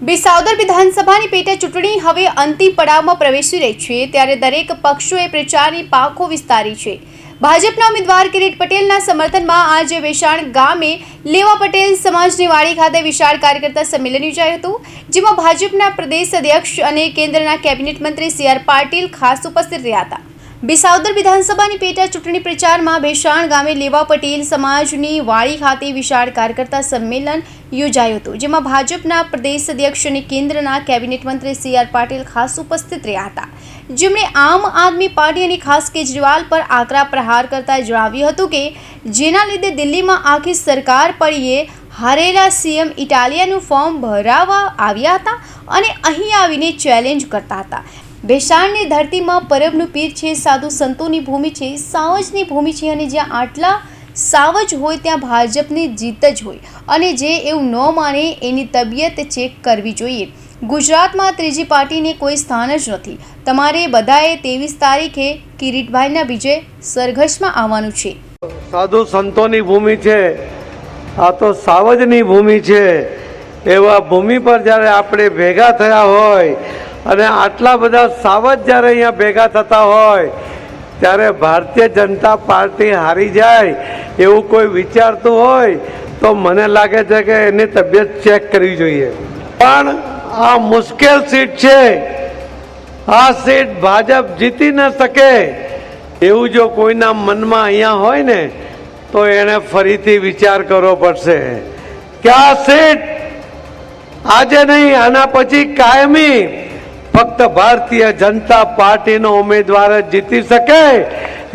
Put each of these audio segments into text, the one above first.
વિસાવદર વિધાનસભાની પેટા ચૂંટણી હવે અંતિમ પડાવમાં પ્રવેશી રહી છે, ત્યારે દરેક પક્ષોએ પ્રચારની પાંખો વિસ્તારી છે। ભાજપના ઉમેદવાર કિરીટ પટેલના સમર્થનમાં આજે વેસાણ ગામે લેવા પટેલ સમાજની વાડી ખાતે વિશાળ કાર્યકર્તા સંમેલન યોજાયું હતું, જેમાં ભાજપના પ્રદેશ અધ્યક્ષ અને કેન્દ્રના કેબિનેટ મંત્રી સી.આર. પાટીલ ખાસ ઉપસ્થિત રહ્યા હતા। વિસાવદર વિધાનસભાની પેટા ચૂંટણી પ્રચારમાં ભેસાણ ગામે લેવા પટેલ સમાજની વાડી ખાતે વિશાળ કાર્યકર્તા સંમેલન યોજાયું હતું, જેમાં ભાજપના પ્રદેશ અધ્યક્ષ અને કેન્દ્રના કેબિનેટ મંત્રી સી.આર. પાટીલ ખાસ ઉપસ્થિત રહ્યા હતા, જેમણે આમ આદમી પાર્ટી અને ખાસ કેજરીવાલ પર આકરા પ્રહાર કરતા જણાવ્યું હતું કે જેના લીધે દિલ્હીમાં આખી સરકાર પડીએ હારેલા સીએમ ઇટાલિયાનું ફોર્મ ભરાવવા આવ્યા હતા અને અહીં આવીને ચેલેન્જ કરતા હતા। ભેસાણની ધરતીમાં પરબનું પીર છે, સાધુ સંતોની ભૂમિ છે, સાવજની ભૂમિ છે અને જ્યાં આટલા સાવજ હોય ત્યાં ભાજપની જીત જ હોય અને જે એવું ન માને એની તબિયત ચેક કરવી જોઈએ। ગુજરાતમાં ત્રીજી પાર્ટીને કોઈ સ્થાન જ નથી। તમારે બધાએ 23 તારીખે કિરીટભાઈના વિજય સરઘસમાં આવવાનું છે। સાધુ સંતોની ભૂમિ છે, આ તો સાવજની ભૂમિ છે। એવા ભૂમિ પર જ્યારે આપણે ભેગા થયા હોય અને આટલા બધા સાવજ જ્યારે અહીંયા ભેગા થતા હોય ત્યારે ભારતીય જનતા પાર્ટી હારી જાય એવું કોઈ વિચારતું હોય તો મને લાગે છે કે એની તબિયત ચેક કરવી જોઈએ। પણ આ મુશ્કેલ સીટ છે, આ સીટ ભાજપ જીતી ન શકે એવું જો કોઈના મનમાં અહીંયા હોય ને તો એને ફરીથી વિચાર કરવો પડશે કે આ સીટ આજે નહીં, આના પછી કાયમી ફક્ત ભારતીય જનતા પાર્ટીનો ઉમેદવાર જ જીતી શકે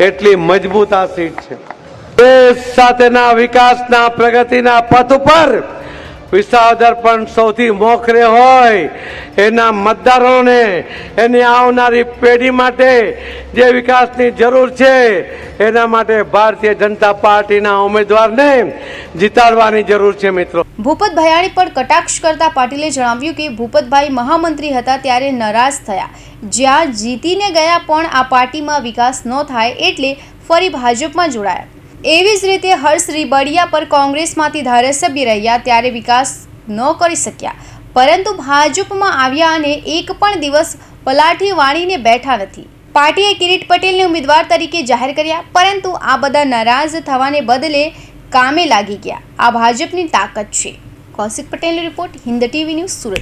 એટલી મજબૂત આ સીટ છે। દેશ સાથેના વિકાસના પ્રગતિના પથ ઉપર વિસાવદર પણ સૌથી મોખરે હોય। એના મતદારોને એની આવનારી પેઢી માટે જે વિકાસની જરૂર છે એના માટે ભારતીય જનતા પાર્ટીના ઉમેદવારને જીતાડવાની જરૂર છે। મિત્રો, ભૂપત ભયાણી પર કટાક્ષ કરતા પાટીલે જણાવ્યું કે ભૂપતભાઈ મહામંત્રી હતા ત્યારે નારાજ થયા, જ્યાં જીતીને ગયા પણ આ પાર્ટીમાં વિકાસ ન થાય એટલે ફરી ભાજપમાં જોડાયા। એવી જ રીતે હર્ષ રીબડિયા પર કોંગ્રેસમાંથી ધારાસભ્ય રહ્યા ત્યારે વિકાસ ન કરી શક્યા, પરંતુ ભાજપમાં આવ્યા અને એક પણ દિવસ પલાઠી વાળીને બેઠા નથી। પાર્ટીએ કિરીટ પટેલને ઉમેદવાર તરીકે જાહેર કર્યા, પરંતુ આ બધા નારાજ થવાને બદલે કામે લાગી ગયા। આ ભાજપની તાકાત છે। કૌશિક પટેલનો report, Hind TV news, Surat.